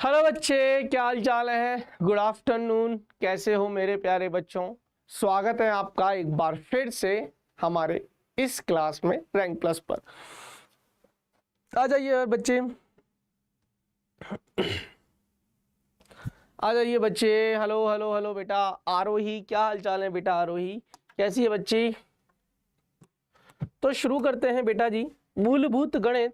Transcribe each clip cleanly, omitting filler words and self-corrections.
Hello बच्चे, क्या हाल चाल है। Good afternoon. कैसे हो मेरे प्यारे बच्चों। स्वागत है आपका एक बार फिर से हमारे इस क्लास में रैंक प्लस पर। आ जाइए बच्चे, आ जाइए बच्चे। हेलो हेलो हेलो बेटा आरोही, क्या हाल चाल है बेटा आरोही, कैसी है बच्ची। तो शुरू करते हैं बेटा जी। मूलभूत गणित,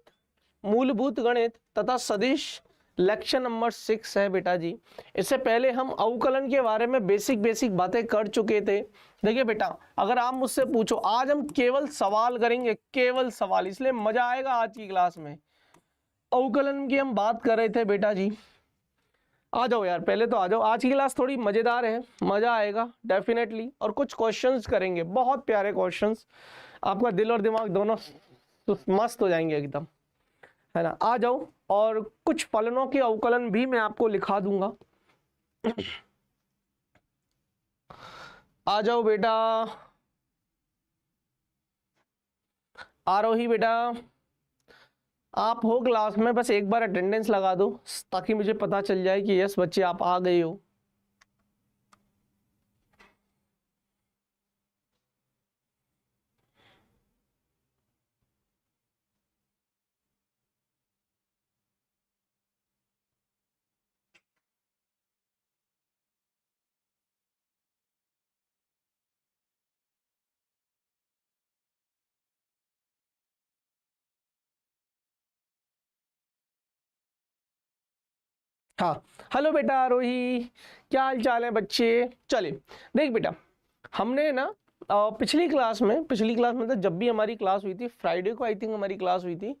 मूलभूत गणित तथा सदिश लेक्चर नंबर 6 है बेटा जी। इससे पहले हम अवकलन के बारे में बेसिक बेसिक बातें कर चुके थे। देखिए बेटा, अगर आप मुझसे पूछो, आज हम केवल सवाल करेंगे, केवल सवाल, इसलिए मजा आएगा आज की क्लास में। अवकलन की हम बात कर रहे थे बेटा जी। आ जाओ यार, पहले तो आ जाओ, आज की क्लास थोड़ी मजेदार है, मजा आएगा डेफिनेटली। और कुछ क्वेश्चंस करेंगे, बहुत प्यारे क्वेश्चंस, आपका दिल और दिमाग दोनों मस्त हो जाएंगे एकदम, है ना। आ जाओ, और कुछ फलनों के अवकलन भी मैं आपको लिखा दूंगा। आ जाओ बेटा आरोही, बेटा आप हो क्लास में, बस एक बार अटेंडेंस लगा दो ताकि मुझे पता चल जाए कि यस बच्चे आप आ गए हो। हाँ, हेलो बेटा आरोही, क्या हाल चाल है बच्चे। चलिए देख बेटा, हमने ना पिछली क्लास में तो जब भी हमारी क्लास हुई थी, फ्राइडे को आई थिंक हमारी क्लास हुई थी,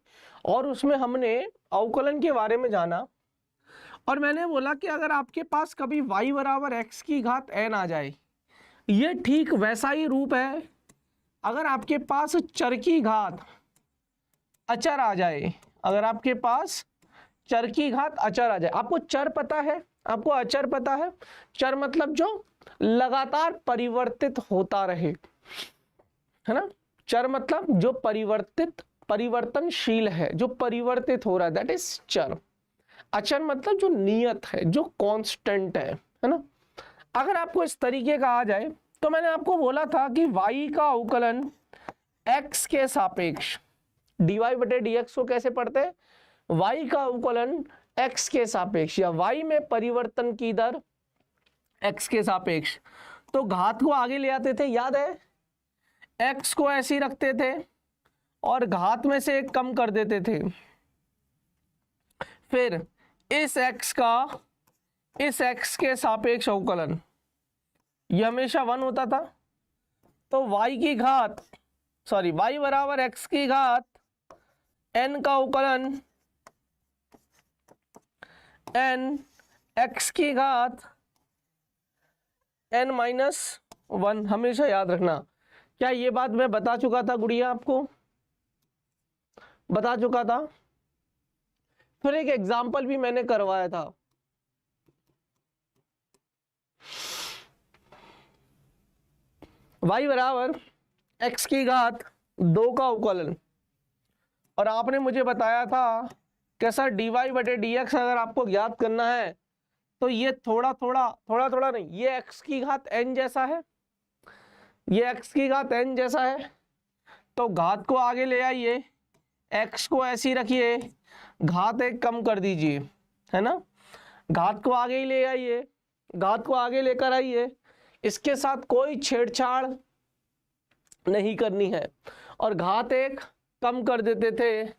और उसमें हमने अवकलन के बारे में जाना। और मैंने बोला कि अगर आपके पास कभी y बराबर एक्स की घात n आ जाए, ये ठीक वैसा ही रूप है अगर आपके पास चर की घात अचर आ जाए। अगर आपके पास चर की घात अचर आ जाए, आपको चर पता है, आपको अचर पता है। चर मतलब जो लगातार परिवर्तित होता रहे, है ना। चर मतलब जो परिवर्तनशील है, जो परिवर्तित हो रहा है, दैट इज चर। अचर मतलब जो नियत है, जो कांस्टेंट है ना। अगर आपको इस तरीके का आ जाए, तो मैंने आपको बोला था कि y का अवकलन x के सापेक्ष, dy बटे dx को कैसे पढ़ते हैं, y का अवकलन x के सापेक्ष, या y में परिवर्तन की दर x के सापेक्ष। तो घात को आगे ले आते थे, याद है, x को ऐसे ही रखते थे और घात में से एक कम कर देते थे। फिर इस x का इस x के सापेक्ष अवकलन ये हमेशा 1 होता था। तो y बराबर x की घात n का अवकलन n x की घात n माइनस 1, हमेशा याद रखना। क्या ये बात मैं बता चुका था गुड़िया, आपको बता चुका था। फिर एक एग्जाम्पल भी मैंने करवाया था। y बराबर x की घात 2 का अवकलन, और आपने मुझे बताया था कैसा dy बटे dx अगर आपको ज्ञात करना है तो ये थोड़ा थोड़ा नहीं, ये x की घात n जैसा है, ये x की घात n जैसा है। तो घात को आगे ले आइए, x को ऐसी रखिए, घात एक कम कर दीजिए, है ना। घात को आगे ही ले आइए, घात को आगे लेकर आइए, इसके साथ कोई छेड़छाड़ नहीं करनी है, और घात एक कम कर देते थे।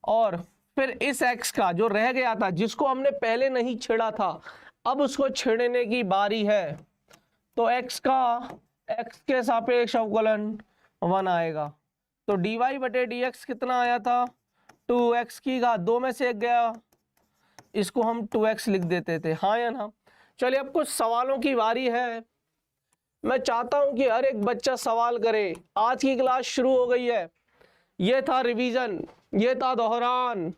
और फिर इस x का जो रह गया था, जिसको हमने पहले नहीं छेड़ा था, अब उसको छेड़ने की बारी है। तो x के सापेक्ष अवकलन 1 आएगा। तो dy बटे dx कितना आया था, 2x की घात 2 में से एक गया, इसको हम 2x लिख देते थे, हाँ या ना। चलिए अब कुछ सवालों की बारी है। मैं चाहता हूं कि हर एक बच्चा सवाल करे। आज की क्लास शुरू हो गई है, ये था रिवीजन, ये था दोहरान।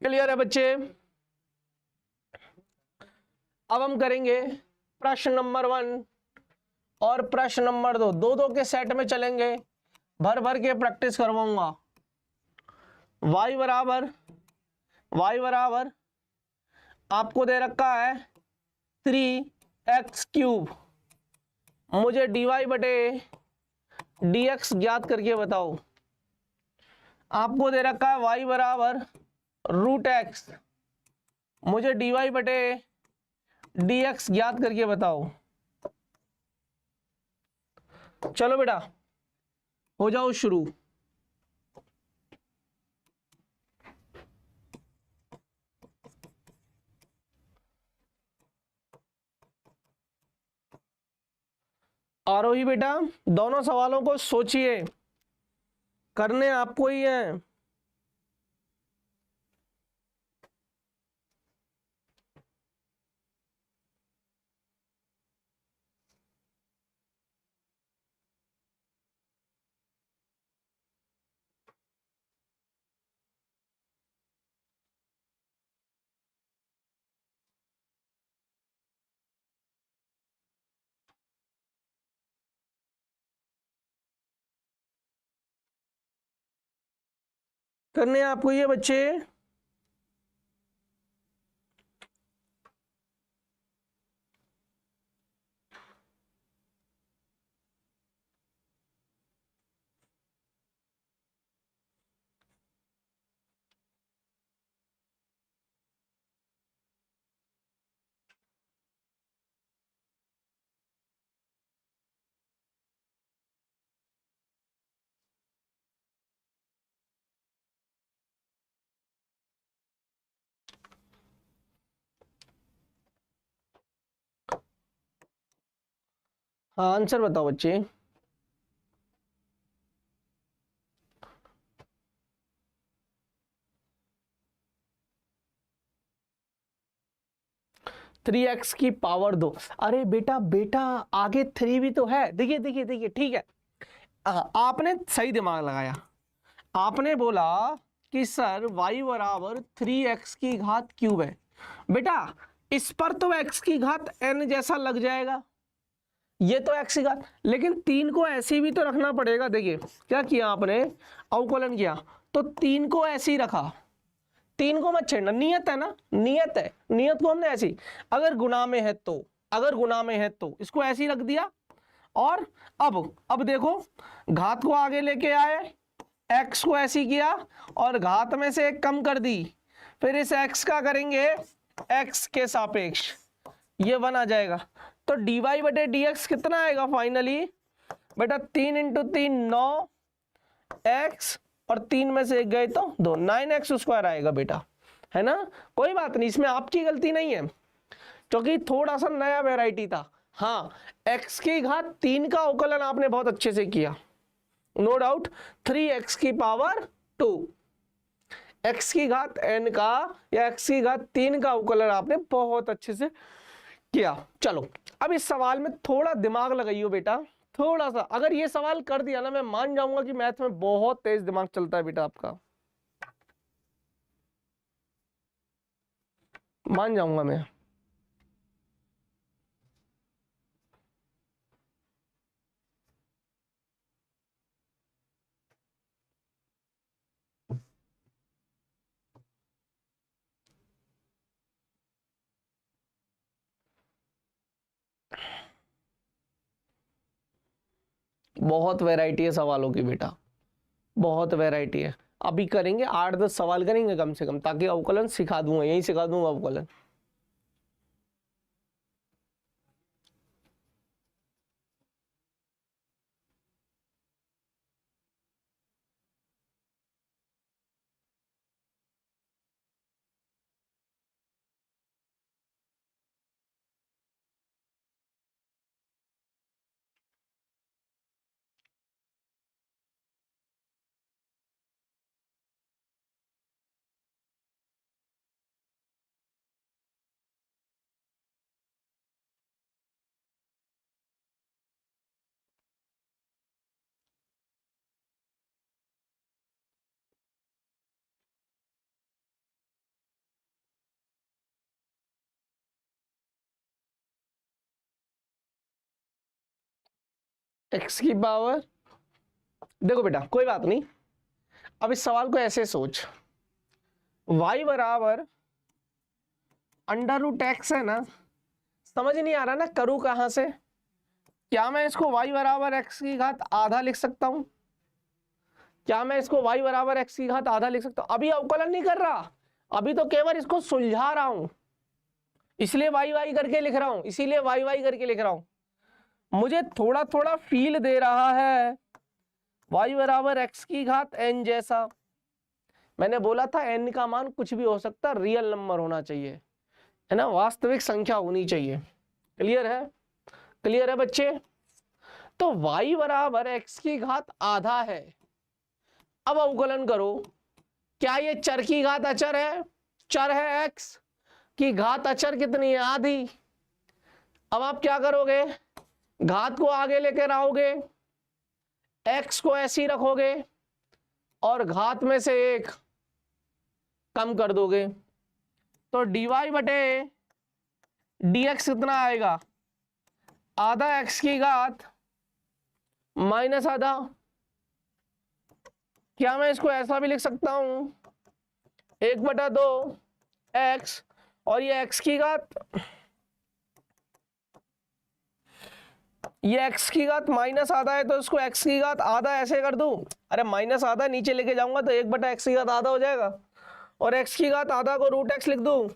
क्लियर है बच्चे। अब हम करेंगे प्रश्न नंबर 1 और प्रश्न नंबर 2, दो के सेट में चलेंगे, भर भर के प्रैक्टिस करवाऊंगा। y बराबर आपको दे रखा है 3x³, मुझे dy बटे dx ज्ञात करके बताओ। आपको दे रखा है y बराबर √x, मुझे dy बटे dx ज्ञात करके बताओ। चलो बेटा हो जाओ शुरू। आरोही बेटा दोनों सवालों को सोचिए, करने आपको ही है। करने आपको ये बच्चे। हाँ आंसर बताओ बच्चे। थ्री एक्स की पावर 2। अरे बेटा बेटा आगे 3 भी तो है। देखिए देखिए देखिए ठीक है, आपने सही दिमाग लगाया। आपने बोला कि सर y बराबर 3x की घात क्यूब है। बेटा इस पर तो x की घात n जैसा लग जाएगा, ये तो x की घात, लेकिन 3 को ऐसे भी तो रखना पड़ेगा। देखिए क्या किया आपने, अवकलन किया तो 3 को ऐसे ही रखा। 3 को मत छेड़ना, नियत है ना, नियत है, नियत को हमने ऐसी, अगर गुणा में है तो, अगर गुणा में है तो इसको ऐसे ही रख दिया। और अब देखो घात को आगे लेके आए, x को ऐसी किया और घात में से एक कम कर दी, फिर इस x का करेंगे x के सापेक्ष, ये 1 आ जाएगा। तो dy बटे dx कितना आएगा फाइनली बेटा, 3 × 3 9 x और 3 में से एक गए तो 2, 9x² आएगा बेटा, है ना। कोई बात नहीं, इसमें आपकी गलती नहीं है क्योंकि थोड़ा सा नया वैरायटी था। हाँ x की घात 3 का अवकलन आपने बहुत अच्छे से किया, नो डाउट। 3x की पावर 2, x की घात n का या x की घात 3 का अवकलन आपने बहुत अच्छे से किया। चलो अब इस सवाल में थोड़ा दिमाग लगाइयो बेटा, थोड़ा सा। अगर ये सवाल कर दिया ना, मैं मान जाऊंगा कि मैथ में बहुत तेज दिमाग चलता है बेटा आपका, मान जाऊंगा मैं। बहुत वैरायटी है सवालों की बेटा, बहुत वैरायटी है। अभी करेंगे 8-10 सवाल करेंगे कम से कम, ताकि अवकलन सिखा दूंगा, यही सिखा दूंगा अवकलन। x की पावर, देखो बेटा कोई बात नहीं, अब इस सवाल को ऐसे सोच, y बराबर अंडर रूट एक्स है ना, समझ नहीं आ रहा ना करूँ कहाँ से? क्या मैं इसको y बराबर एक्स की घात आधा लिख सकता हूँ? क्या मैं इसको y बराबर एक्स की घात आधा लिख सकता हूँ? अभी अवकलन नहीं कर रहा, अभी तो केवल इसको सुलझा रहा हूं, इसलिए वाई वाई करके लिख रहा हूं, इसीलिए वाई वाई करके लिख रहा हूं। मुझे थोड़ा थोड़ा फील दे रहा है y बराबर एक्स की घात n जैसा। मैंने बोला था n का मान कुछ भी हो सकता, रियल नंबर होना चाहिए, है ना, वास्तविक संख्या होनी चाहिए। क्लियर है? क्लियर है बच्चे? तो y बराबर एक्स की घात आधा है। अब अवकलन करो, क्या ये चर की घात अचर है? चर है x की घात अचर कितनी है? आधी। अब आप क्या करोगे, घात को आगे लेकर आओगे, x को ऐसे ही रखोगे और घात में से एक कम कर दोगे, तो dy बटे dx कितना आएगा? आधा x की घात माइनस आधा। क्या मैं इसको ऐसा भी लिख सकता हूं, 1/2 x, और ये x की घात, ये x की घात माइनस आधा है तो इसको x की घात आधा ऐसे कर दूं। अरे माइनस आधा नीचे लेके जाऊंगा तो 1/x की घात आधा हो जाएगा, और x की घात आधा को रूट x लिख दूं,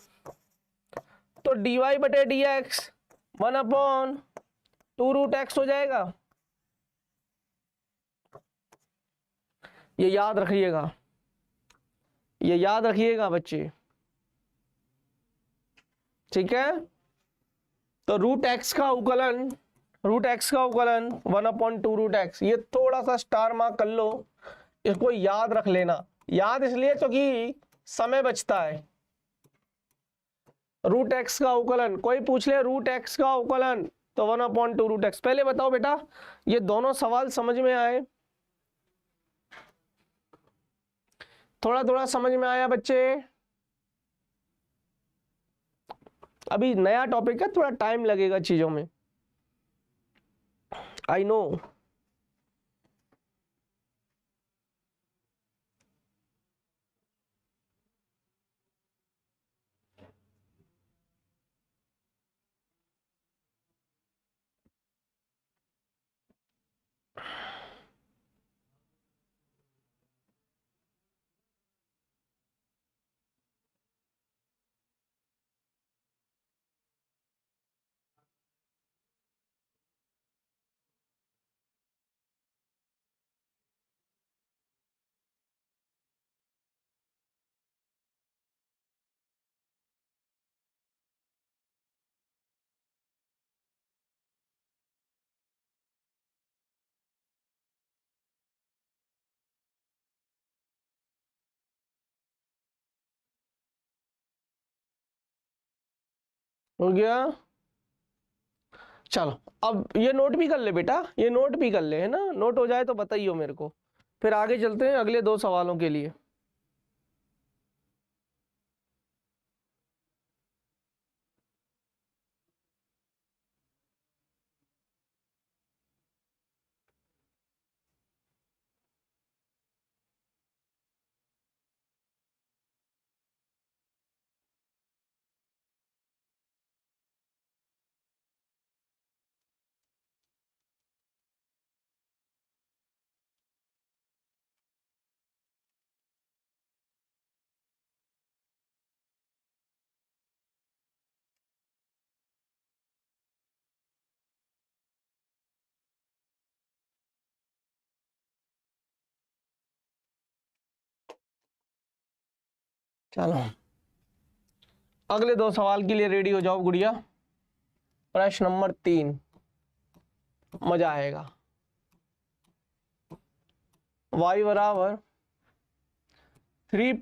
तो dy बटे dx 1/2 रूट x हो जाएगा। ये याद रखिएगा, ये याद रखिएगा बच्चे, ठीक है? तो रूट x का अवकलन, रूट x का अवकलन 1/2 रूट x, ये थोड़ा सा स्टार मार्क कर लो, इसको याद रख लेना। याद इसलिए क्योंकि समय बचता है। रूट x का अवकलन, कोई पूछ ले रूट x का अवकलन, तो 1/2 रूट x। पहले बताओ बेटा, ये दोनों सवाल समझ में आए? थोड़ा थोड़ा समझ में आया बच्चे? अभी नया टॉपिक है, थोड़ा टाइम लगेगा चीजों में, आई नो। हो गया? चलो अब ये नोट भी कर ले बेटा, ये नोट भी कर ले, है ना, नोट हो जाए तो बताइयो मेरे को, फिर आगे चलते हैं अगले 2 सवालों के लिए। चलो अगले 2 सवाल के लिए रेडी हो जाओ गुड़िया। प्रश्न नंबर 3, मजा आएगा। y बराबर 3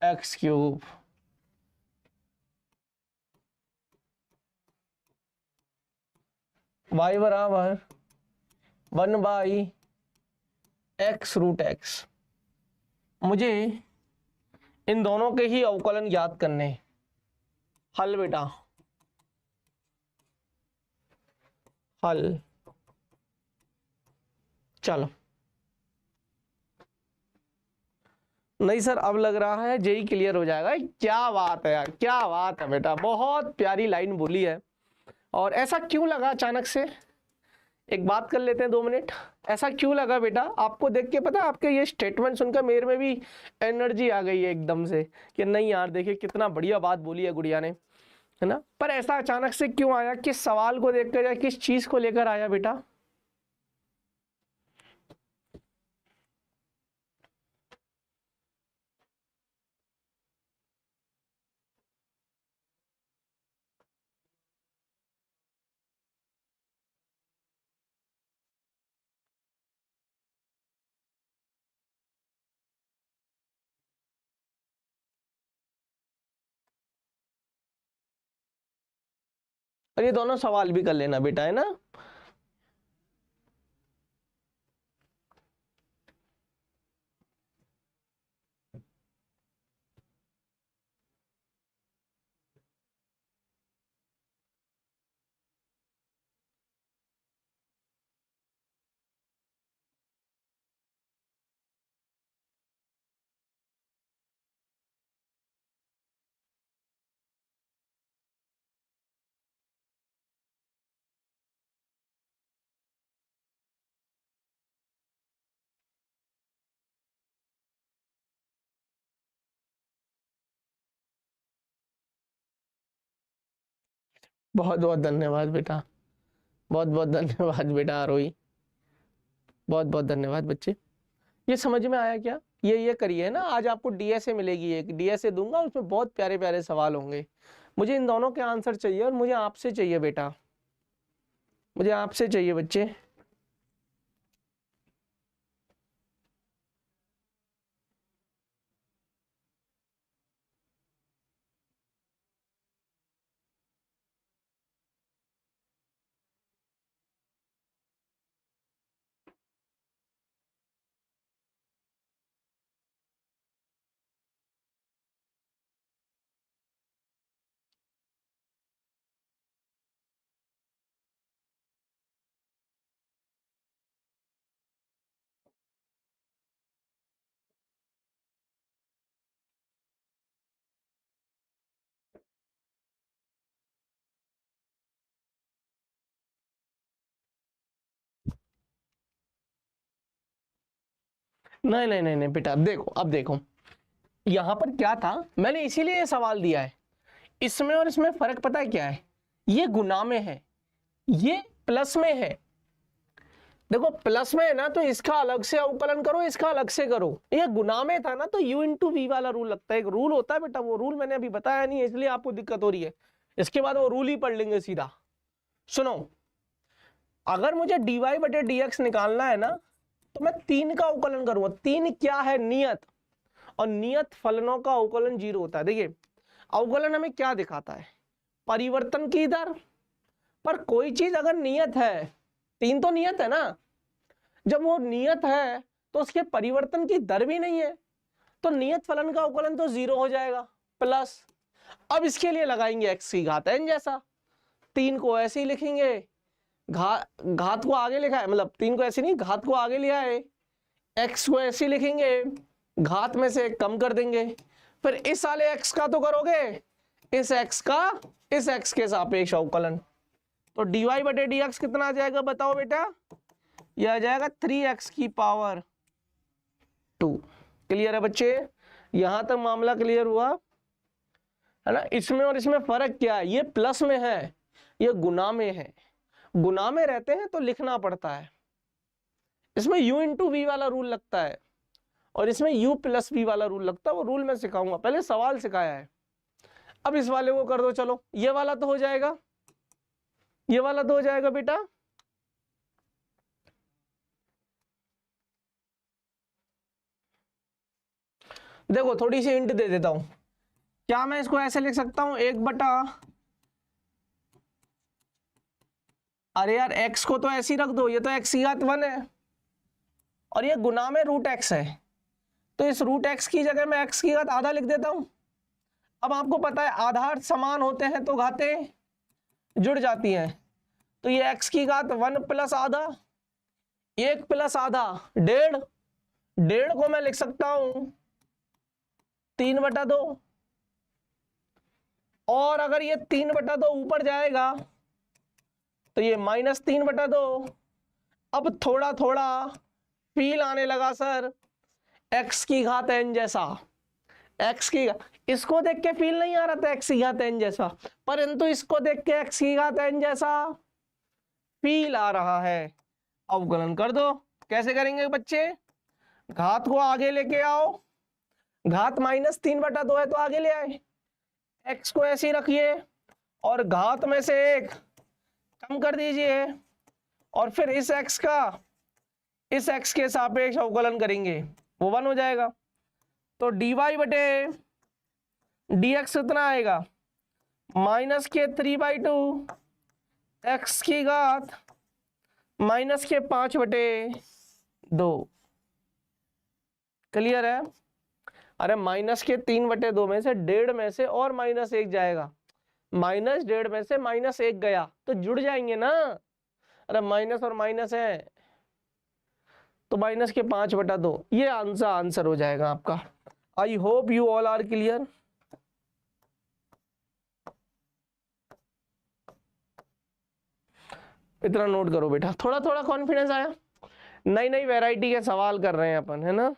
+ x³ y बराबर 1/x रूट x। मुझे इन दोनों के ही अवकलन याद करने। हल बेटा, हल। चलो नहीं सर, अब लग रहा है जेई क्लियर हो जाएगा। क्या बात है यार, क्या बात है बेटा, बहुत प्यारी लाइन बोली है। और ऐसा क्यों लगा अचानक से, एक बात कर लेते हैं 2 मिनट। ऐसा क्यों लगा बेटा आपको देख के? पता है आपके ये स्टेटमेंट सुनकर मेरे में भी एनर्जी आ गई है एकदम से कि नहीं यार देखिए कितना बढ़िया बात बोली है गुड़िया ने, है ना। पर ऐसा अचानक से क्यों आया, किस सवाल को देखकर या किस चीज को लेकर आया बेटा? और ये दोनों सवाल भी कर लेना बेटा, है ना। बहुत बहुत धन्यवाद बेटा, बहुत बहुत धन्यवाद बेटा आरोही, बहुत बहुत धन्यवाद बच्चे। ये समझ में आया क्या? ये करिए ना, आज आपको डीएसए मिलेगी, एक डीएसए दूंगा, उसमें बहुत प्यारे प्यारे सवाल होंगे। मुझे इन दोनों के आंसर चाहिए और मुझे आपसे चाहिए बेटा, मुझे आपसे चाहिए बच्चे। नहीं नहीं नहीं नहीं बेटा, अब देखो यहाँ पर क्या था, मैंने इसीलिए ये सवाल दिया है। इसमें और इसमें फर्क पता है क्या है? ये गुना में है, ये प्लस में है। देखो प्लस में है ना, तो इसका अलग से अवकलन करो, इसका अलग से करो। ये गुना में था ना, तो u इंटू वी वाला रूल लगता है, एक रूल होता है बेटा, वो रूल मैंने अभी बताया नहीं है, इसलिए आपको दिक्कत हो रही है। इसके बाद वो रूल ही पढ़ लेंगे सीधा। सुनो, अगर मुझे dy बटे dx निकालना है ना, तो मैं 3 का अवकलन करूंगा। 3 क्या है? नियत, और नियत फलनों का अवकलन 0 होता है। देखिए अवकलन हमें क्या दिखाता है? परिवर्तन की दर। पर कोई चीज अगर नियत है, 3 तो नियत है ना, जब वो नियत है तो उसके परिवर्तन की दर भी नहीं है, तो नियत फलन का अवकलन तो 0 हो जाएगा प्लस। अब इसके लिए लगाएंगे x की घात n जैसा, 3 को ऐसे ही लिखेंगे, घात को आगे लिखा है, मतलब 3 को ऐसे नहीं, घात को आगे लिया है, x को ऐसे लिखेंगे, घात में से कम कर देंगे, फिर इस वाले x का तो करोगे, इस x का इस x के सापेक्ष अवकलन, तो dy बटे dx कितना आ जाएगा बताओ बेटा? यह आ जाएगा 3x की पावर 2। क्लियर है बच्चे? यहां तक मामला क्लियर हुआ है ना। इसमें और इसमें फर्क क्या है? ये प्लस में है, ये गुना में है। गुना में रहते हैं तो लिखना पड़ता है, इसमें u इंटू वी वाला रूल लगता है, और इसमें u प्लस वी वाला रूल लगता है। वो रूल मैं सिखाऊंगा, पहले सवाल सिखाया है। अब इस वाले को कर दो, चलो ये वाला तो हो जाएगा, ये वाला तो हो जाएगा बेटा। देखो थोड़ी सी हिंट दे देता हूं, क्या मैं इसको ऐसे लिख सकता हूं, 1 बटा, अरे यार x को तो ऐसे ही रख दो, ये तो x की घात 1 है, और ये गुना में रूट x है, तो इस रूट x की जगह मैं x की घात आधा लिख देता हूं। अब आपको पता है आधार समान होते हैं तो घातें जुड़ जाती हैं, तो ये x की घात 1 प्लस आधा, 1 प्लस आधा 1.5, 1.5 को मैं लिख सकता हूं 3/2, और अगर ये 3/2 ऊपर जाएगा तो ये -3/2। अब थोड़ा थोड़ा फील आने लगा सर x की घात n जैसा, x की, इसको देख के फील नहीं आ रहा था x की घात n जैसा, परंतु इसको देख के x की घात n जैसा फील आ रहा है। अवकलन कर दो। कैसे करेंगे बच्चे? घात को आगे लेके आओ, घात -3/2 है तो आगे ले आए, x को ऐसे ही रखिए और घात में से 1 कम कर दीजिए और फिर इस x का इस x के सापेक्ष अवकलन करेंगे, वो 1 हो जाएगा। तो dy/dx कितना आएगा? -3/2 x की घात -5/2। क्लियर है? अरे -3/2 में से 1.5 में से और -1 जाएगा, -1.5 में से -1 गया तो जुड़ जाएंगे ना। अरे माइनस और माइनस है तो -5/2, ये आंसर हो जाएगा आपका। I hope you all are clear. इतना नोट करो बेटा, थोड़ा थोड़ा कॉन्फिडेंस आया। नई नई वैरायटी के सवाल कर रहे हैं अपन, है ना।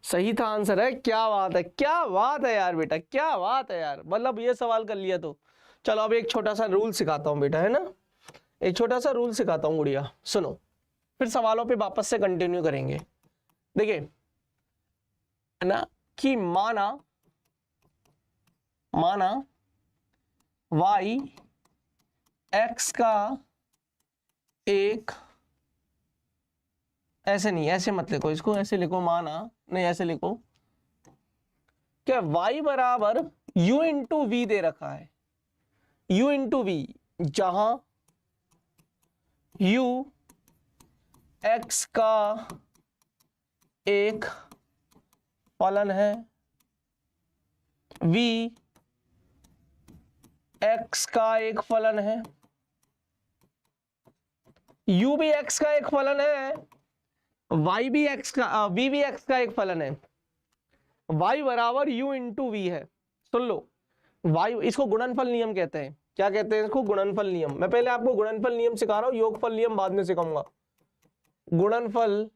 सही था आंसर है। क्या बात है, क्या बात है यार बेटा, क्या बात है यार, मतलब ये सवाल कर लिया तो। चलो अब एक छोटा सा रूल सिखाता हूँ बेटा, है ना, एक छोटा सा रूल सिखाता हूँ गुड़िया, सुनो, फिर सवालों पे वापस से कंटिन्यू करेंगे। देखिए है ना, कि माना y x का एक, ऐसे नहीं, ऐसे मत लिखो इसको, ऐसे लिखो, माना नहीं, ऐसे लिखो, क्या y बराबर u इंटू वी दे रखा है, u इंटू वी, जहां u x का एक फलन है, v x का एक फलन है, u भी x का एक फलन है, y भी x का v भी x का एक फलन है, y बराबर u इंटू वी है। सुन लो, y, इसको गुणनफल नियम कहते हैं। क्या कहते हैं इसको? गुणनफल नियम। मैं पहले आपको गुणनफल नियम सिखा रहा हूं, योगफल नियम बाद में सिखाऊंगा। गुणनफल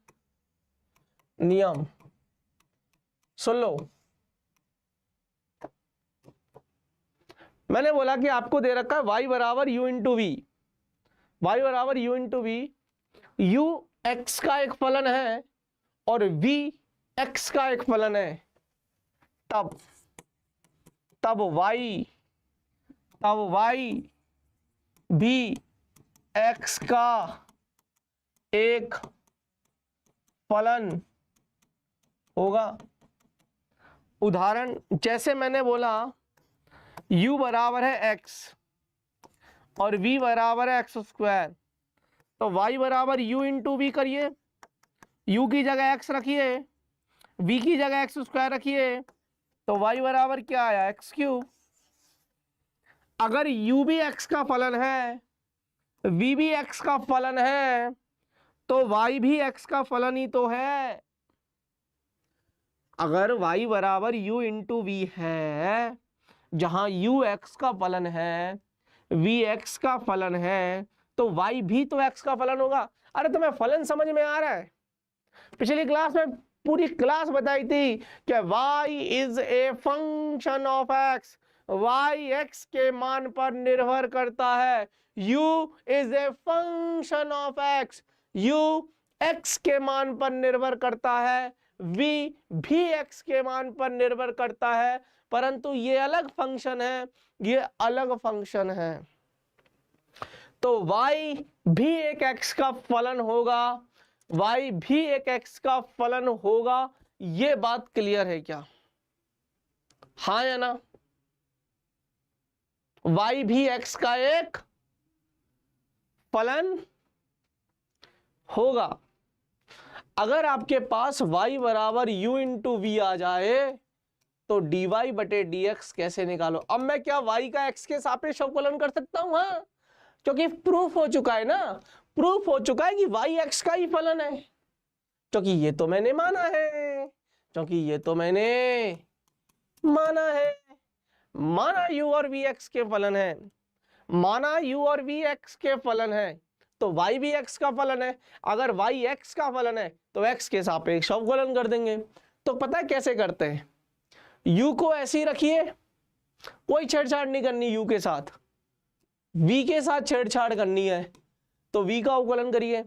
नियम सुन लो, मैंने बोला कि आपको दे रखा है y बराबर u इंटू वी, y बराबर u into v, u x का एक फलन है और v x का एक फलन है, तब y भी x का एक फलन होगा। उदाहरण जैसे मैंने बोला u बराबर है x और v बराबर है x स्क्वायर, तो y बराबर u इंटू वी करिए, u की जगह x रखिए, v की जगह x स्क्वायर रखिए, तो y बराबर क्या आया? x cube. अगर u भी x का फलन है, v भी x का फलन है, तो y भी x का फलन ही तो है। अगर y बराबर u इंटू वी है, जहां u x का फलन है, v x का फलन है, तो y भी तो x का फलन होगा। अरे तुम्हें फलन समझ में आ रहा है? पिछली क्लास में पूरी क्लास बताई थी कि y is a function of x, y x के मान पर निर्भर करता है। u is a function of x, u x के मान पर निर्भर करता है, v भी x के मान पर निर्भर करता है, परंतु ये अलग फंक्शन है, ये अलग फंक्शन है। तो y भी एक x का फलन होगा, y भी एक x का फलन होगा। ये बात क्लियर है क्या? हाँ या ना? y भी x का एक फलन होगा। अगर आपके पास y बराबर u इंटू वी आ जाए तो dy बटे dx कैसे निकालो? अब मैं क्या y का x के सापेक्ष अवकलन कर सकता हूं? हाँ, क्योंकि प्रूफ हो चुका है ना, प्रूफ हो चुका है कि y x का ही फलन है, क्योंकि ये तो मैंने माना है, क्योंकि ये तो मैंने माना है। माना u और v x के फलन है, माना u और v x के फलन है, तो y भी x का फलन है। अगर y x का फलन है तो x के सापेक्ष अवकलन कर देंगे। तो पता है कैसे करते हैं? u को ऐसे ही रखिए, कोई छेड़छाड़ नहीं करनी u के साथ, v के साथ छेड़छाड़ करनी है तो v का अवकलन करिए,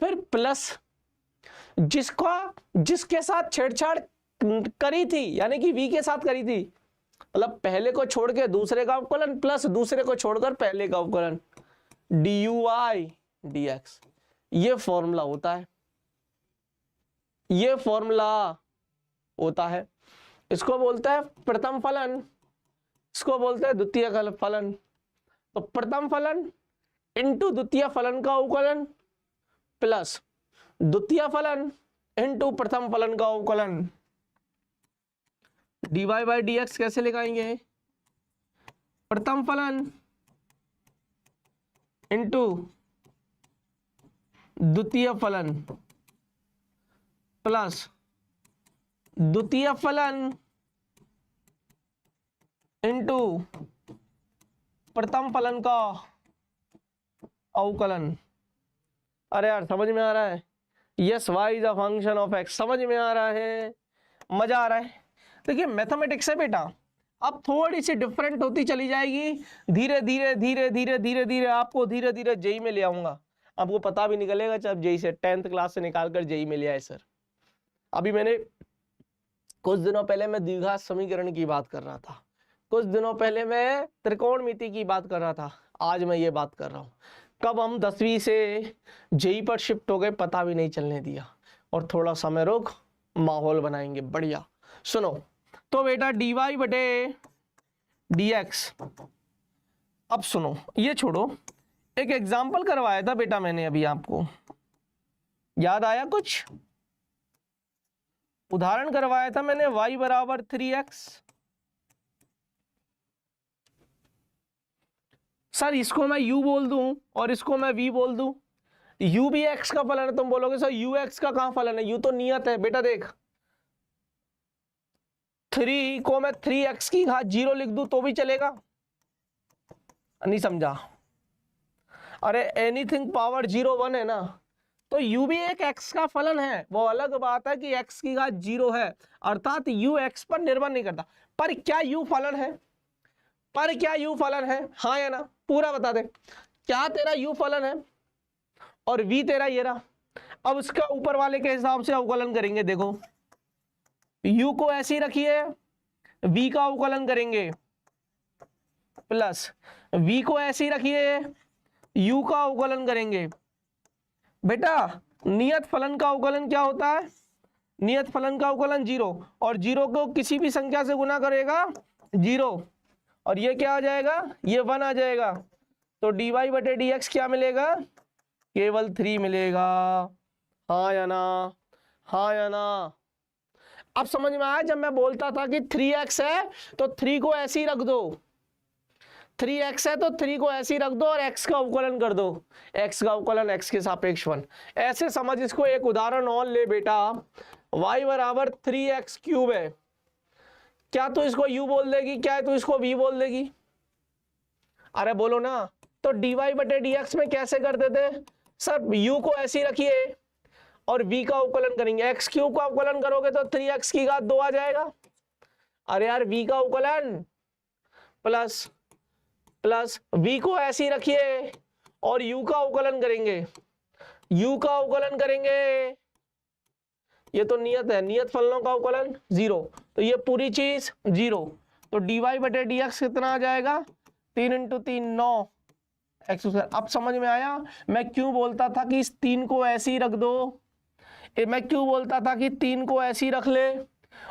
फिर प्लस जिसके साथ छेड़छाड़ करी थी, यानी कि v के साथ करी थी, मतलब पहले को छोड़ के दूसरे का अवकलन, प्लस दूसरे को छोड़कर पहले का अवकलन, dy dx। ये फॉर्मूला होता है, ये फॉर्मूला होता है। इसको बोलते हैं प्रथम फलन, इसको बोलते हैं द्वितीय फलन। तो प्रथम फलन इंटू द्वितीय फलन का अवकलन प्लस द्वितीय फलन इंटू प्रथम फलन का अवकलन, dy बाई dx कैसे लिखाएंगे? प्रथम फलन इंटू द्वितीय फलन प्लस द्वितीय फलन इंटू प्रथम फलन का अवकलन। अरे यार समझ में आ रहा है? Yes, y is a function of x। समझ में आ रहा है? मजा आ रहा है? देखिए मैथमेटिक्स है बेटा, अब थोड़ी सी डिफरेंट होती चली जाएगी, धीरे धीरे धीरे धीरे धीरे धीरे आपको धीरे धीरे जेई में ले आऊंगा। आपको पता भी निकलेगा जब जेई से 10th क्लास से निकालकर जेई में ले आए सर। अभी मैंने कुछ दिनों पहले मैं द्विघात समीकरण की बात कर रहा था, कुछ दिनों पहले मैं त्रिकोणमिति की बात कर रहा था, आज मैं ये बात कर रहा हूँ। कब हम 10वीं से जेई पर शिफ्ट हो गए पता भी नहीं चलने दिया, और थोड़ा समय रुक माहौल बनाएंगे बढ़िया। सुनो तो बेटा dy बटे dx, अब सुनो ये छोड़ो, एक एग्जाम्पल करवाया था बेटा मैंने अभी, आपको याद आया? कुछ उदाहरण करवाया था मैंने, y बराबर 3x। सर इसको मैं u बोल दूं और इसको मैं v बोल दूं, u भी x का फलन है। तुम बोलोगे सर u x का कहां फलन है? u तो नियत है बेटा। देख 3 को मैं 3x की घात 0 लिख दूं तो भी चलेगा? नहीं समझा? अरे एनीथिंग पावर 0 1 है ना, तो u भी एक x का फलन है। वो अलग बात है कि x की घात 0 है, अर्थात u x पर निर्भर नहीं करता। पर क्या u फलन है? पर क्या u फलन है? हाँ या ना? पूरा बता दे, क्या तेरा u फलन है और v तेरा ये रहा। अब उसका ऊपर वाले के हिसाब से अवकलन करेंगे। देखो u को ऐसे ही रखिए, v का अवकलन करेंगे प्लस v को ऐसे ही रखिए, u का अवकलन करेंगे। बेटा नियत फलन का अवकलन क्या होता है? नियत फलन का अवकलन 0, और 0 को किसी भी संख्या से गुना करेगा 0, और ये क्या आ जाएगा? ये 1 आ जाएगा। तो dy बटे dx क्या मिलेगा? केवल 3 मिलेगा। हाँ या ना? हाँ या ना? अब समझ में आया? जब मैं बोलता था कि 3x है तो 3 को ऐसे ही रख दो, 3x है तो 3 को ऐसे ही रख दो और x का अवकलन कर दो, x का अवकलन x के सापेक्ष 1। ऐसे समझ इसको। एक उदाहरण और ले बेटा, y बराबर 3x क्यूब है। क्या तू इसको u बोल देगी? क्या तू इसको v बोल देगी? अरे बोलो ना। तो dy बटे dx में कैसे करते थे सर? u को ऐसे ही रखिए और v का अवकलन करेंगे। x क्यूब का अवकलन करोगे तो 3x की घात 2 आ जाएगा, अरे यार v का अवकलन प्लस प्लस v को ऐसे ही रखिए और u का अवकलन करेंगे, u का अवकलन करेंगे, ये तो नियत है, नियत फलनों का अवकलन 0, तो ये पूरी चीज 0, तो dy बटे dx कितना आ जाएगा 3 इंटू 3 9 एक्स स्क्वायर। अब समझ में आया मैं क्यों बोलता था कि इस 3 को ऐसे ही रख दो, मैं क्यों बोलता था कि 3 को ऐसे ही रख ले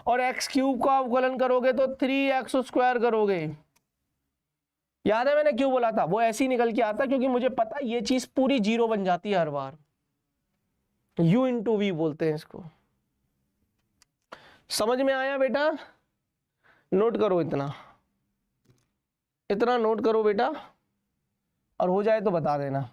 और एक्स क्यूब का अवकलन करोगे तो 3x स्क्वायर करोगे। याद है मैंने क्यों बोला था, वो ऐसे ही निकल के आता क्योंकि मुझे पता ये चीज पूरी 0 बन जाती है हर बार, u इंटू वी बोलते हैं इसको। समझ में आया बेटा, नोट करो इतना, इतना नोट करो बेटा, और हो जाए तो बता देना।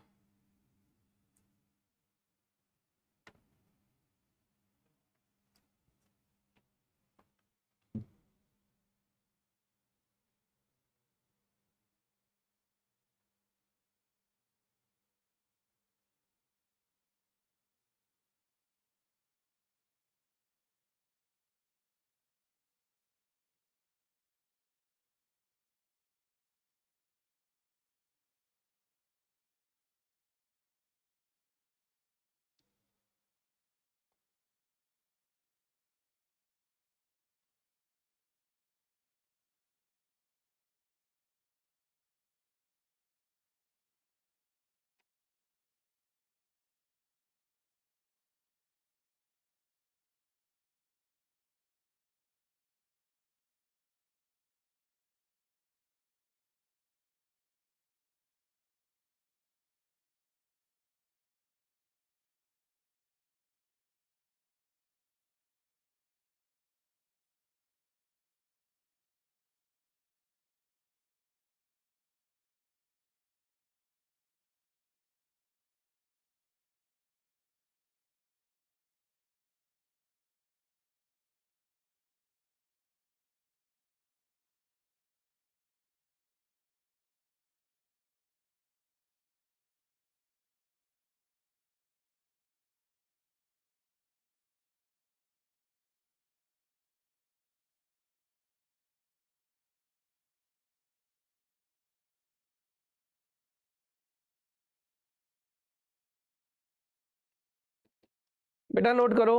बेटा नोट करो,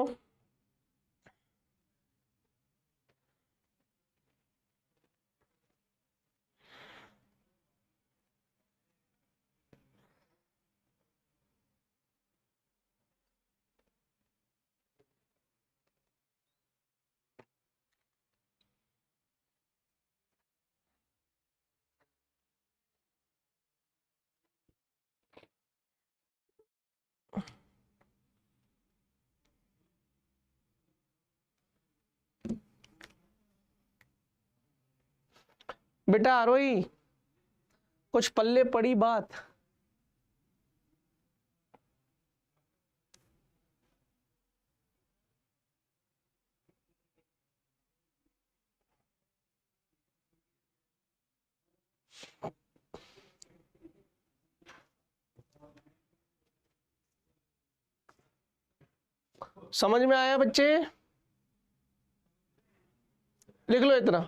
बेटा आरोही कुछ पल्ले पड़ी बात। समझ में आया बच्चे, लिख लो इतना।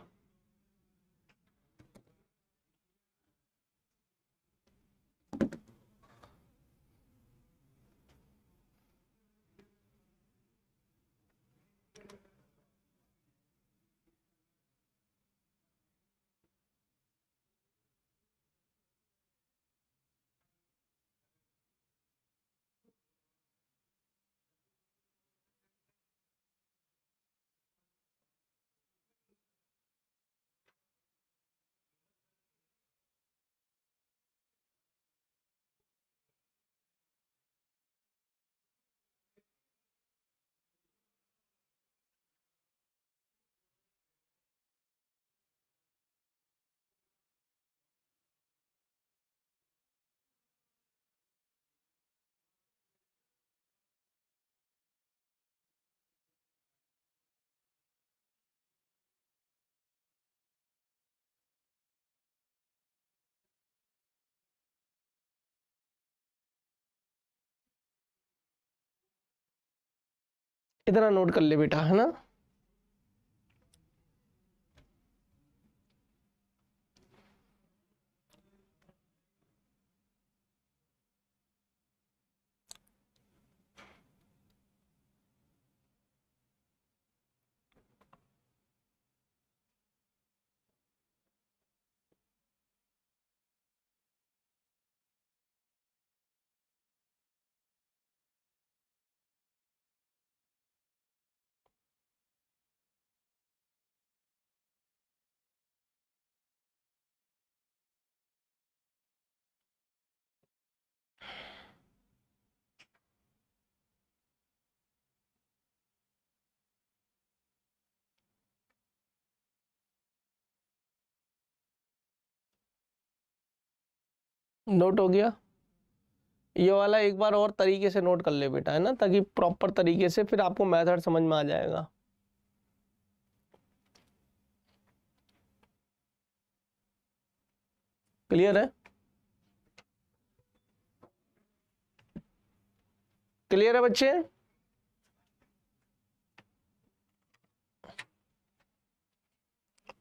इतना नोट कर ले बेटा, है ना। नोट हो गया? ये वाला एक बार और तरीके से नोट कर ले बेटा, है ना, ताकि प्रॉपर तरीके से फिर आपको मेथड समझ में आ जाएगा। क्लियर है? क्लियर है बच्चे?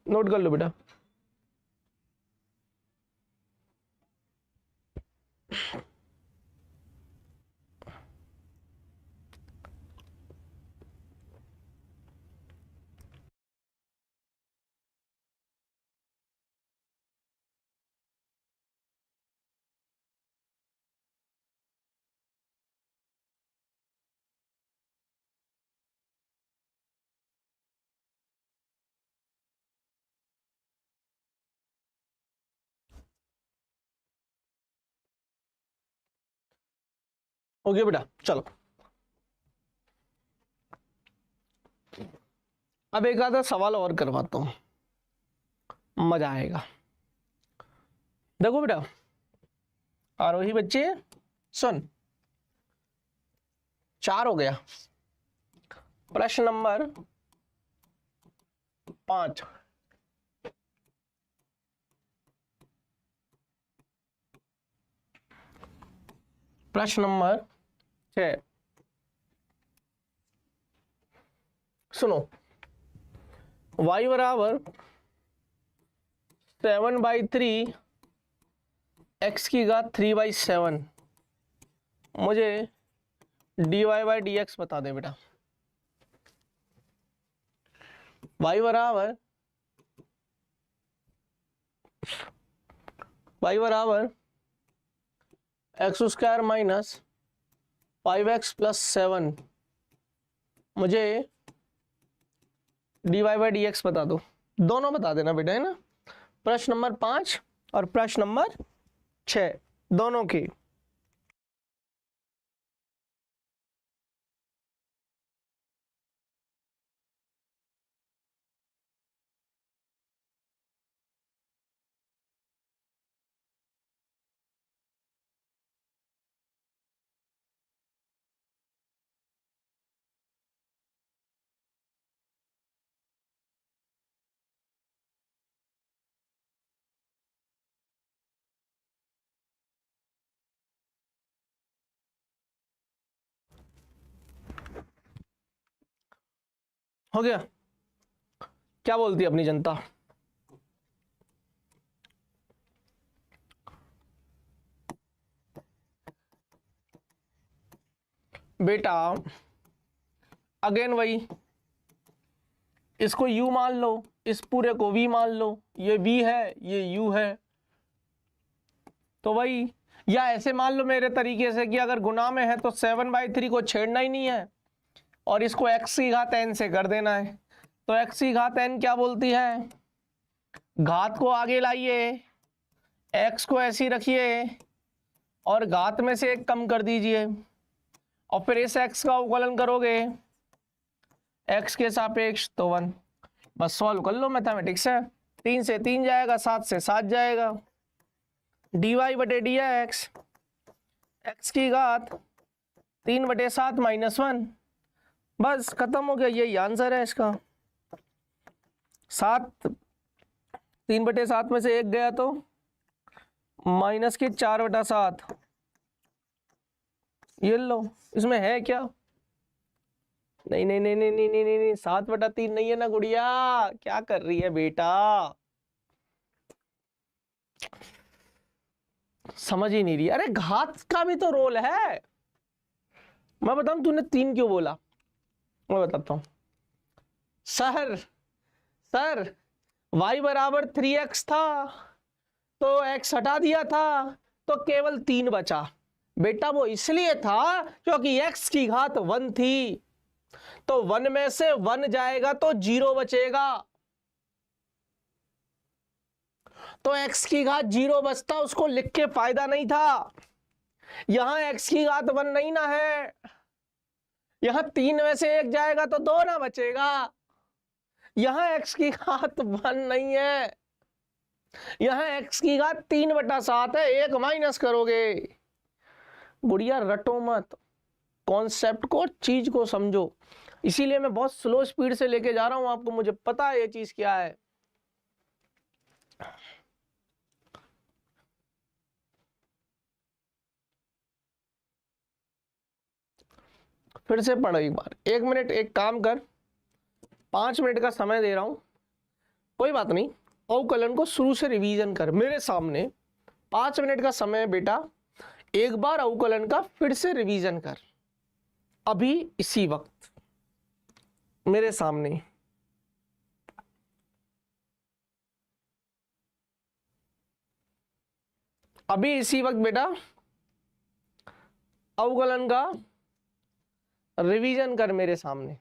नोट कर लो बेटा। ओके बेटा, चलो अब एक आधा सवाल और करवाता हूं, मजा आएगा। देखो बेटा, आरोही बच्चे सुन, 4 हो गया। प्रश्न नंबर 5, प्रश्न नंबर 6 सुनो। y बराबर 7/3 x की घात 3/7, मुझे dy/dx बता दे बेटा। y बराबर x² माइनस 5x + 7, मुझे dy/dx बता दो। दोनों बता देना बेटा, है ना, प्रश्न नंबर 5 और प्रश्न नंबर 6 दोनों की। हो गया? क्या बोलती है अपनी जनता? बेटा अगेन वही, इसको u मान लो, इस पूरे को v मान लो, ये v है ये u है, तो वही, या ऐसे मान लो मेरे तरीके से कि अगर गुना में है तो 7/3 को छेड़ना ही नहीं है और इसको x की घात n से कर देना है। तो x की घात n क्या बोलती है? घात को आगे लाइए, x को ऐसी रखिए और घात में से 1 कम कर दीजिए और फिर इस x का अवकलन करोगे x के सापेक्ष तो 1। बस सॉल्व कर लो, मैथमेटिक्स है। 3 से 3 जाएगा, 7 से 7 जाएगा, dy/dx x की घात 3/7 - 1, बस खत्म हो गया। यही आंसर है इसका। 3/7 में से 1 गया तो -4/7, ये लो। इसमें है क्या? नहीं नहीं नहीं नहीं नहीं नहीं नहीं, नहीं 7/3 नहीं है ना गुड़िया, क्या कर रही है बेटा, समझ ही नहीं रही। अरे घात का भी तो रोल है। मैं बताऊं तूने 3 क्यों बोला, मैं बताता हूं। सर y बराबर 3x था तो x हटा दिया था तो केवल 3 बचा। बेटा वो इसलिए था क्योंकि x की घात 1 थी, तो 1 में से 1 जाएगा तो 0 बचेगा, तो x की घात 0 बचता, उसको लिख के फायदा नहीं था। यहां x की घात 1 नहीं ना है, यहां 3 में से 1 जाएगा तो 2 ना बचेगा। यहां x की घात 1 नहीं है, यहाँ x की घात 3/7 है, 1 माइनस करोगे। गुड़िया रटो मत, कॉन्सेप्ट को, चीज को समझो। इसीलिए मैं बहुत स्लो स्पीड से लेके जा रहा हूं आपको, मुझे पता है ये चीज क्या है। फिर से पढ़ो एक बार, 1 मिनट एक काम कर, 5 मिनट का समय दे रहा हूं, कोई बात नहीं। अवकलन को शुरू से रिवीजन कर मेरे सामने, 5 मिनट का समय बेटा, एक बार अवकलन का फिर से रिवीजन कर, अभी इसी वक्त मेरे सामने। अभी इसी वक्त बेटा अवकलन का रिवीजन कर मेरे सामने,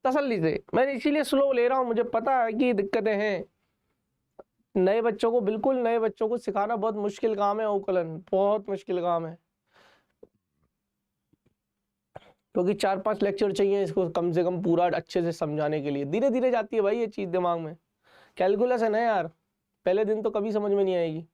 तसल्ली से। मैं इसीलिए स्लो ले रहा हूं, मुझे पता है कि दिक्कतें हैं। नए बच्चों को, बिल्कुल नए बच्चों को सिखाना बहुत मुश्किल काम है, अवकलन बहुत मुश्किल काम है, क्योंकि 4-5 लेक्चर चाहिए इसको कम से कम पूरा अच्छे से समझाने के लिए। धीरे धीरे जाती है भाई ये चीज दिमाग में, कैलकुलस है ना यार, पहले दिन तो कभी समझ में नहीं आएगी।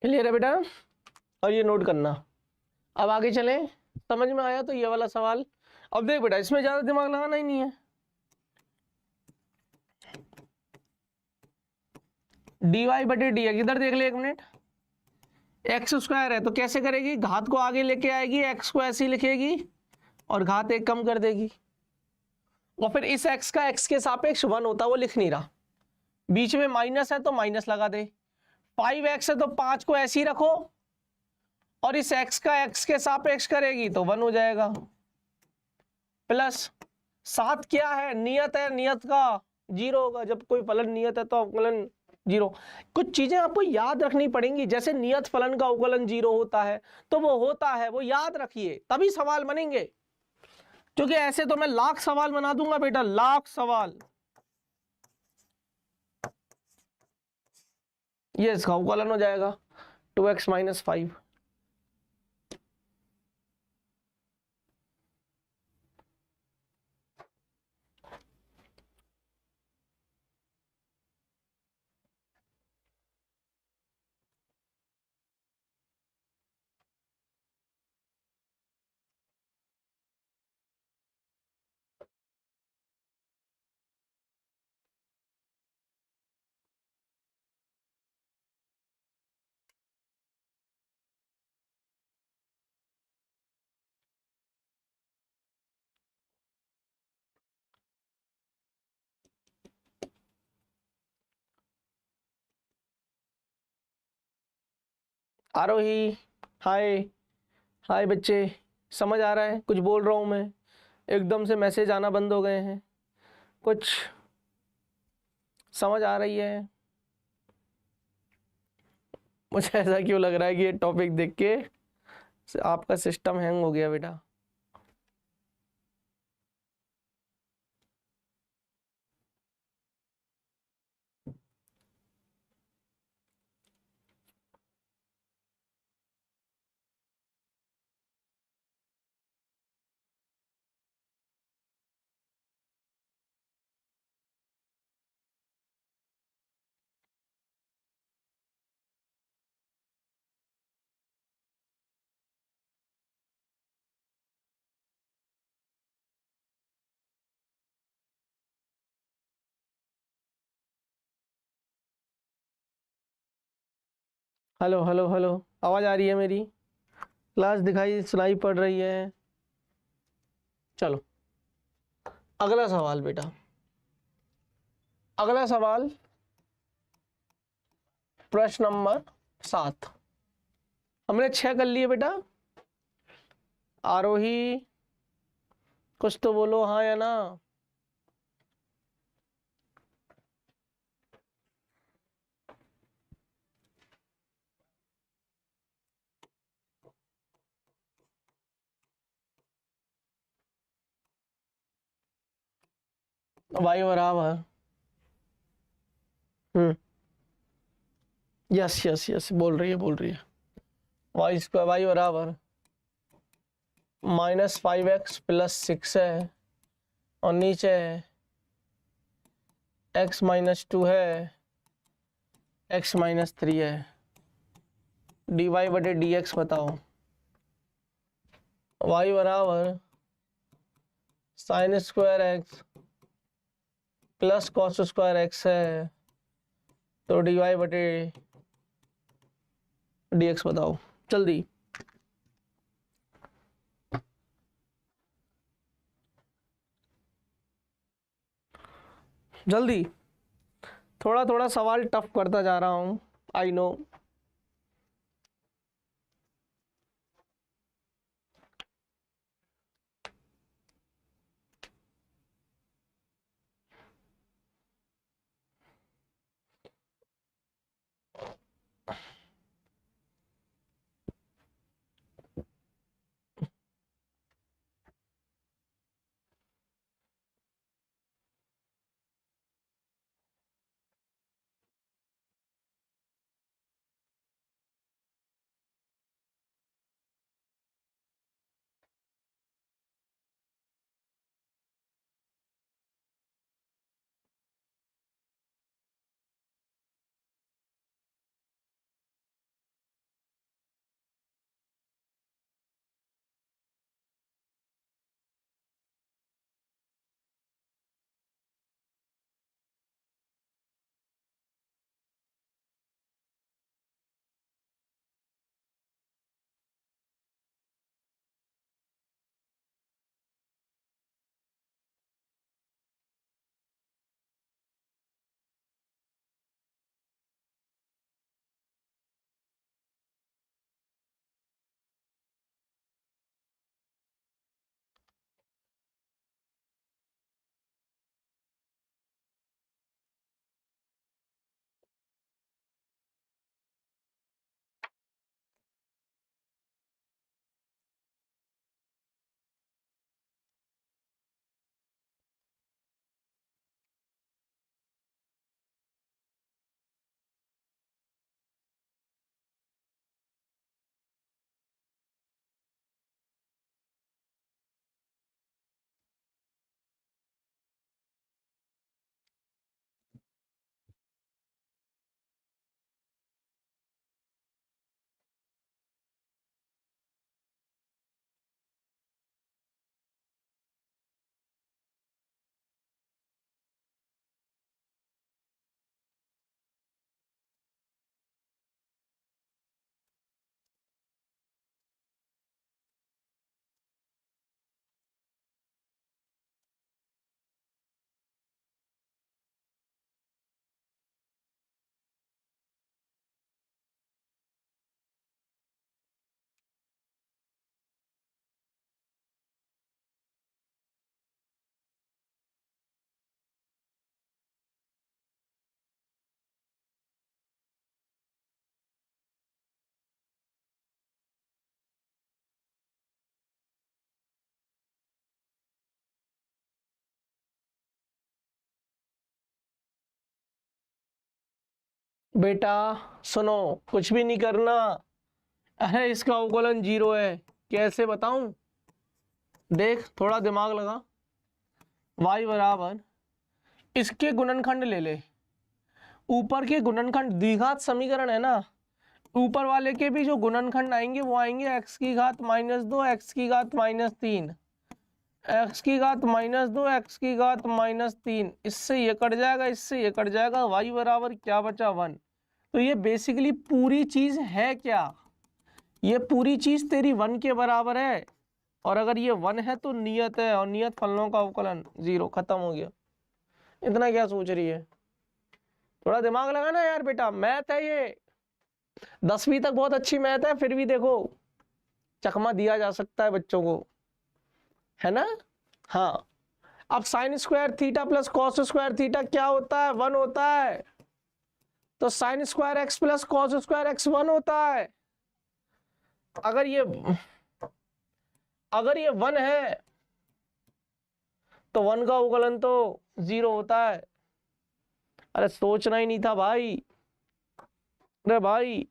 क्लियर है बेटा, और ये नोट करना। अब आगे चलें, समझ में आया तो ये वाला सवाल। अब देख बेटा, इसमें ज्यादा दिमाग लगाना ही नहीं है। dy/dx, इधर देख ले 1 मिनट, x² है तो कैसे करेगी, घात को आगे लेके आएगी, x को ऐसे ही लिखेगी और घात 1 कम कर देगी, और फिर इस x का x के सापेक्ष 1 होता, वो लिख नहीं रहा, बीच में माइनस है तो माइनस लगा दे, 5x है तो 5 को ऐसे ही रखो, और इस x का x के सापेक्ष करेगी तो 1 हो जाएगा, प्लस 7 क्या है, नियत है, नियत का 0 होगा, जब कोई फलन नियत है तो अवकलन 0। कुछ चीजें आपको याद रखनी पड़ेंगी, जैसे नियत फलन का अवकलन 0 होता है तो वो होता है, वो याद रखिए, तभी सवाल बनेंगे, क्योंकि ऐसे तो मैं लाख सवाल बना दूंगा बेटा, लाख सवाल। ये इसका अवकलन हो जाएगा 2x - 5। आरोही, हाय हाय बच्चे, समझ आ रहा है कुछ बोल रहा हूं मैं, एकदम से मैसेज आना बंद हो गए हैं, कुछ समझ आ रही है? मुझे ऐसा क्यों लग रहा है कि ये टॉपिक देख के आपका सिस्टम हैंग हो गया बेटा। हेलो हेलो हेलो, आवाज आ रही है मेरी? क्लास दिखाई सुनाई पड़ रही है? चलो अगला सवाल बेटा, अगला सवाल प्रश्न नंबर 7। हमने 6 कर लिए बेटा। आरोही कुछ तो बोलो हाँ या ना। वाई बराबर, यस यस यस, बोल रही है बोल रही है। वाई स्क्वायर, वाई बराबर -5x + 6 है, और नीचे x-2 है, x-3 है। dy/dx बताओ। y बराबर sin² x + cos² x है, तो dy/dx बताओ जल्दी। जल्दी, थोड़ा थोड़ा सवाल टफ करता जा रहा हूँ, आई नो। बेटा सुनो, कुछ भी नहीं करना। अरे इसका अवकलन 0 है, कैसे बताऊं? देख थोड़ा दिमाग लगा। y बराबर इसके गुणनखंड ले ले, ऊपर के गुणनखंड द्विघात समीकरण है ना, ऊपर वाले के भी जो गुणनखंड आएंगे वो आएंगे x की घात -2, x की घात -3, x की घात -2, x की घात -3। इससे ये कट जाएगा, इससे ये कट जाएगा, y बराबर क्या बचा 1। तो ये बेसिकली पूरी चीज है क्या? ये पूरी चीज तेरी 1 के बराबर है, और अगर ये 1 है तो नियत है, और नियत फलनों का अवकलन 0, खत्म हो गया। इतना क्या सोच रही है? थोड़ा दिमाग लगाना यार बेटा, मैथ है ये। 10वीं तक बहुत अच्छी मैथ है, फिर भी देखो चकमा दिया जा सकता है बच्चों को, है ना? हाँ, अब sine square theta plus cos square theta क्या होता है? 1 होता है। तो sine square x plus cos square x 1 होता है। अगर ये 1 है तो 1 का अवकलन तो 0 होता है। अरे सोचना ही नहीं था भाई, अरे भाई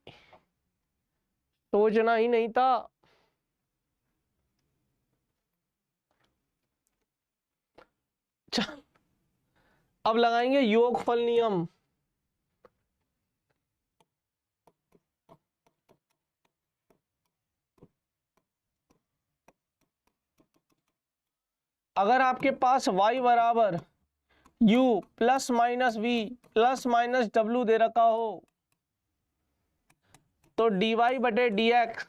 सोचना ही नहीं था। चल, अब लगाएंगे योगफल नियम। अगर आपके पास y बराबर u plus minus v plus minus डब्ल्यू दे रखा हो, तो dy बटे d x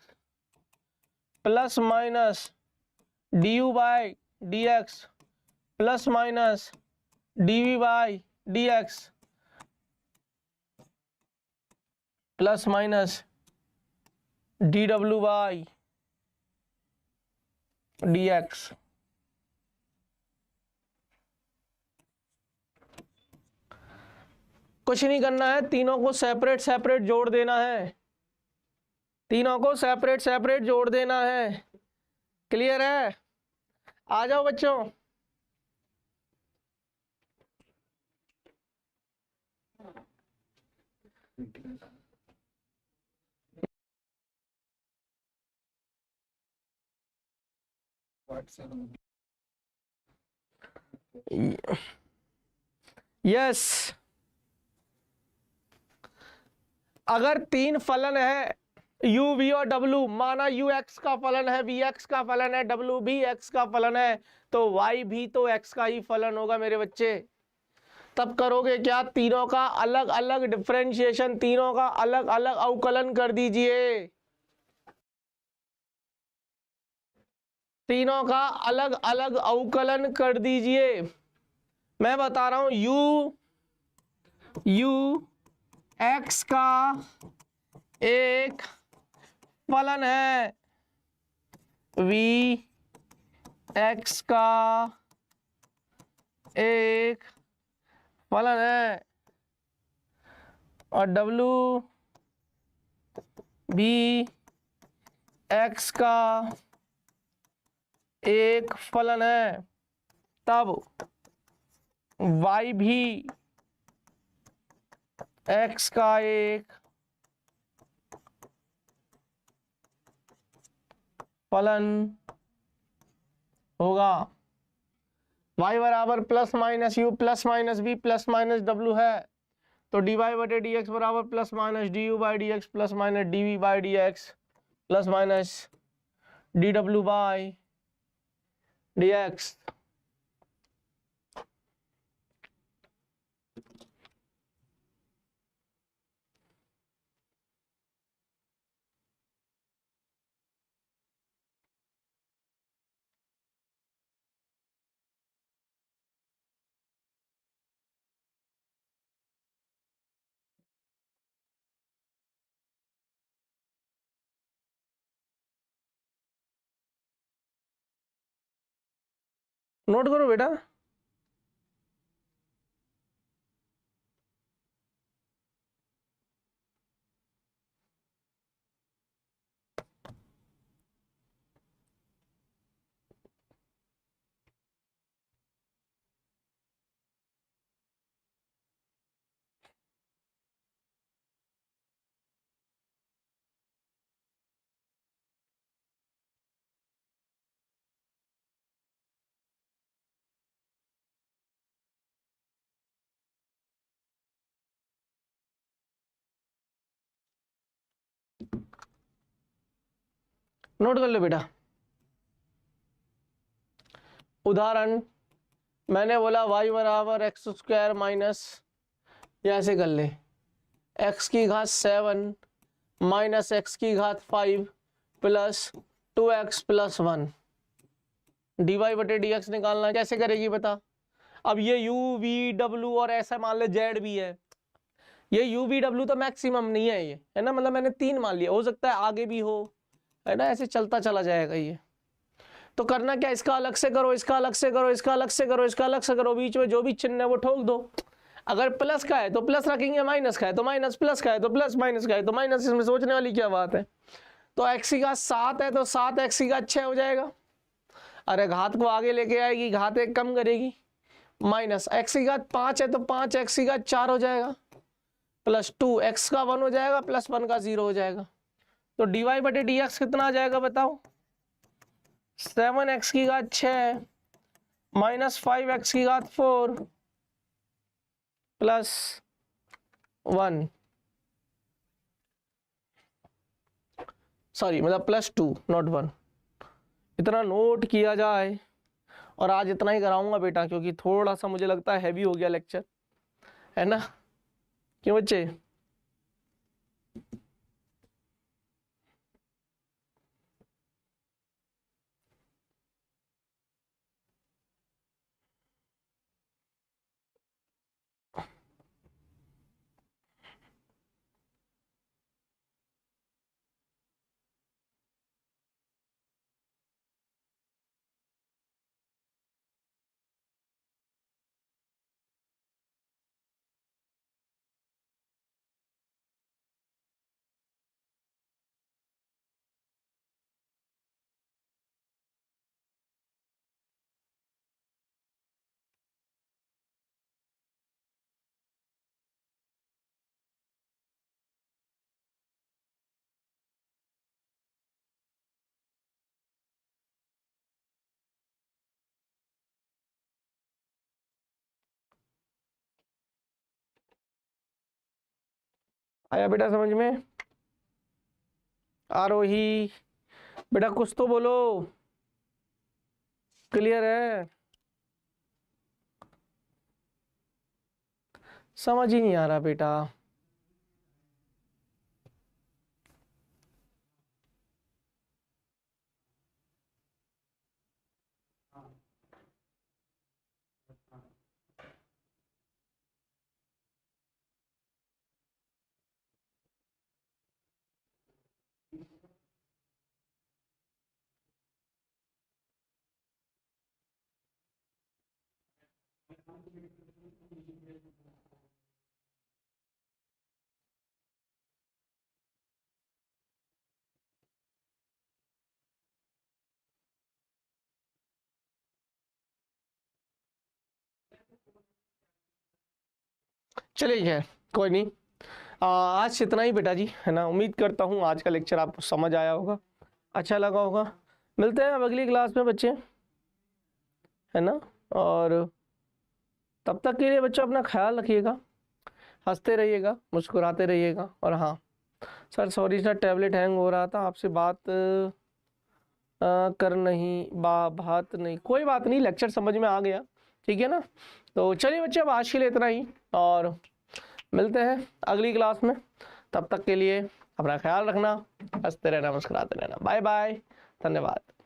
plus minus d u by d x plus minus d v by d x plus minus d डब्ल्यू बाई डी एक्स। कुछ नहीं करना है, तीनों को सेपरेट सेपरेट जोड़ देना है, तीनों को सेपरेट सेपरेट जोड़ देना है। क्लियर है? आ जाओ बच्चों। यस, अगर 3 फलन है u v और w, माना u x का फलन है, v x का फलन है, w भी x का फलन है, तो y भी तो x का ही फलन होगा मेरे बच्चे। तब करोगे क्या? तीनों का अलग अलग डिफरेंशिएशन, तीनों का अलग अलग अवकलन कर दीजिए, तीनों का अलग अलग अवकलन कर दीजिए। मैं बता रहा हूं, u x का एक फलन है, v x का एक फलन है, और w भी x का एक फलन है। तब y भी x का एक फलन होगा। y बराबर plus minus u plus minus b plus minus डब्ल्यू है, तो डी वाई बटे डी एक्स बराबर plus minus d u by d x plus minus d v by d x plus minus d डब्ल्यू बाई डी एक्स। नोट करो बेटा। Note कर लो बेटा। उदाहरण मैंने बोला y बराबर एक्स स्क्वायर माइनस, ऐसे कर ले, x की घात 7 माइनस एक्स की घात 5 प्लस 2x प्लस 1 dy बटे डी एक्स निकालना है। कैसे करेगी बता। अब ये u v w और ऐसा मान ले z भी है, ये u v w तो मैक्सिमम नहीं है, ये है ना, मतलब मैंने 3 मान लिया, हो सकता है आगे भी हो, है ना, ऐसे चलता चला जाएगा ये। तो करना क्या, इसका अलग से करो, इसका अलग से करो, इसका अलग से करो, इसका अलग से करो, बीच में जो भी चिन्ह है वो ठोक दो। अगर प्लस का है तो प्लस रखेंगे, माइनस का है तो माइनस, प्लस का है तो प्लस, माइनस का है तो माइनस, इसमें सोचने वाली क्या बात है। तो एक्स की घात 7 है तो 7 एक्स की घात 6 हो जाएगा। अरे घात को आगे लेके आएगी, घात 1 कम करेगी, माइनस एक्स की घात 5 है तो 5 एक्स की घात 4 हो जाएगा, प्लस 2 एक्स का 1 हो जाएगा, प्लस 1 का 0 हो जाएगा। तो डी वाई बटे डी एक्स कितना आ जाएगा बताओ। 7 एक्स की घात 6 माइनस 5 एक्स की घात 4 प्लस 1, सॉरी मतलब प्लस 2 नॉट 1। इतना नोट किया जाए, और आज इतना ही कराऊंगा बेटा, क्योंकि थोड़ा सा मुझे लगता है हैवी हो गया लेक्चर, है ना, क्यों बच्चे। आया बेटा समझ में, आरोही बेटा कुछ तो बोलो, क्लियर है, समझ ही नहीं आ रहा बेटा। चलिए खैर कोई नहीं, आज इतना ही बेटा जी, है ना। उम्मीद करता हूँ आज का लेक्चर आपको समझ आया होगा, अच्छा लगा होगा। मिलते हैं अब अगली क्लास में बच्चे, है ना। और तब तक के लिए बच्चों अपना ख्याल रखिएगा, हंसते रहिएगा, मुस्कुराते रहिएगा। और हाँ sir sorry sir, tablet hang हो रहा था, आपसे बात कर नहीं बात नहीं, कोई बात नहीं, लेक्चर समझ में आ गया, ठीक है ना। तो चलिए बच्चे अब आज के लिए इतना ही, और मिलते हैं अगली क्लास में। तब तक के लिए अपना ख्याल रखना, हंसते रहना, मुस्कुराते रहना। बाय बाय, धन्यवाद।